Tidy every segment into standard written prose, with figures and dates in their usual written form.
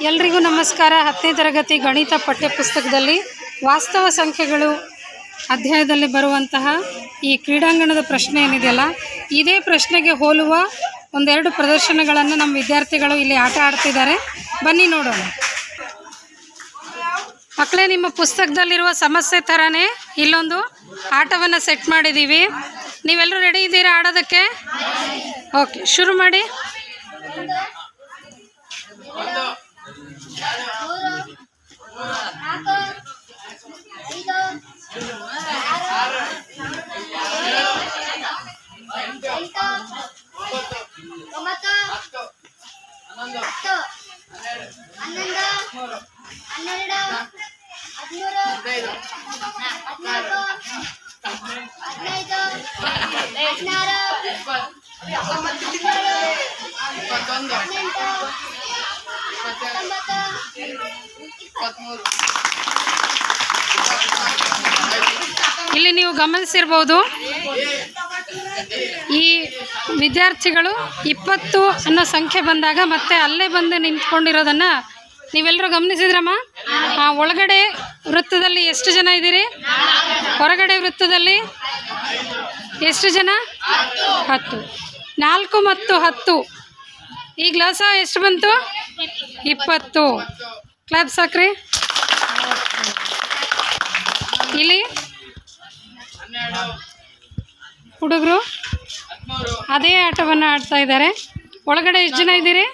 ಎಲ್ರಿಗೂ ನಮಸ್ಕಾರ. 10ನೇ ತರಗತಿ ಗಣಿತ ಪಠ್ಯಪುಸ್ತಕದಲ್ಲಿ ವಾಸ್ತವ ಸಂಖ್ಯೆಗಳು ಅಧ್ಯಾಯದಲ್ಲಿ ಬರುವಂತಹ ಈ ಕ್ರೀಡಾಂಗಣದ ಪ್ರಶ್ನೆ ಏನಿದೆಯಲ್ಲ, ಇದೇ ಪ್ರಶ್ನೆಗೆ ಹೋಲುವ ಒಂದೆರಡು ಪ್ರದರ್ಶನಗಳನ್ನು ನಮ್ಮ ವಿದ್ಯಾರ್ಥಿಗಳು ಇಲ್ಲಿ ಆಟ ಆಡ್ತಿದ್ದಾರೆ. ಬನ್ನಿ ನೋಡೋಣ. ಮಕ್ಕಳೇ, ನಿಮ್ಮ ಪುಸ್ತಕದಲ್ಲಿರುವ ಸಮಸ್ಯೆ ಥರನೇ ಇಲ್ಲೊಂದು ಆಟವನ್ನು ಸೆಟ್ ಮಾಡಿದ್ದೀವಿ. ನೀವೆಲ್ಲರೂ ರೆಡಿ ಇದ್ದೀರಾ ಆಡೋದಕ್ಕೆ? ಓಕೆ, ಶುರು ಮಾಡಿ. ಇಲ್ಲಿ ನೀವು ಗಮನಿಸಿರ್ಬೋದು, ಈ ವಿದ್ಯಾರ್ಥಿಗಳು 20 ಅನ್ನೋ ಸಂಖ್ಯೆ ಬಂದಾಗ ಮತ್ತೆ ಅಲ್ಲೇ ಬಂದು ನಿಂತ್ಕೊಂಡಿರೋದನ್ನು ನೀವೆಲ್ಲರೂ ಗಮನಿಸಿದ್ರಮ್ಮ? ಒಳಗಡೆ ವೃತ್ತದಲ್ಲಿ ಎಷ್ಟು ಜನ ಇದ್ದೀರಿ? ಹೊರಗಡೆ ವೃತ್ತದಲ್ಲಿ ಎಷ್ಟು ಜನ? 10. 4 ಮತ್ತು 10 ಈಗ ಲಸ ಎಷ್ಟು ಬಂತು? 20. ಕ್ಲಾಪ್ಸ್ ಹಾಕ್ರಿ. ಇಲ್ಲಿ ಹುಡುಗರು ಅದೇ ಆಟವನ್ನು ಆಡ್ತಾ ಇದ್ದಾರೆ. ಒಳಗಡೆ ಎಷ್ಟು ಜನ ಇದ್ದೀರಿ?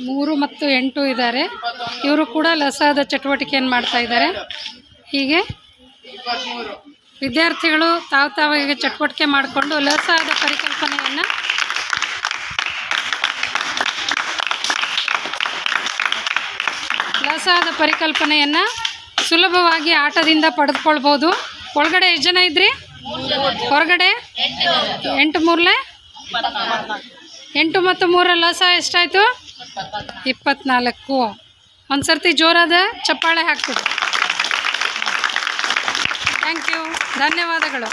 3 ಮತ್ತು 8 ಇದ್ದಾರೆ. ಇವರು ಕೂಡ ಲಸದ ಚಟುವಟಿಕೆಯನ್ನು ಮಾಡ್ತಾ ಇದ್ದಾರೆ. ಹೀಗೆ ವಿದ್ಯಾರ್ಥಿಗಳು ತಾವಾಗಿಗೆ ಚಟುವಟಿಕೆ ಮಾಡಿಕೊಂಡು ಲಸದ ಪರಿಕಲ್ಪನೆಯನ್ನು ಸುಲಭವಾಗಿ ಆಟದಿಂದ ಪಡೆದುಕೊಳ್ಬೋದು. ಒಳಗಡೆ ಎಷ್ಟು ಜನ ಇದ್ರಿ? ಹೊರಗಡೆ 8 3 8 ಮತ್ತು 3 ಲಸ ಎಷ್ಟಾಯಿತು? 24. ಒಂದು ಸರ್ತಿ ಜೋರಾದ ಚಪ್ಪಾಳೆ ಹಾಕ್ತೀವಿ. ಥ್ಯಾಂಕ್ ಯು, ಧನ್ಯವಾದಗಳು.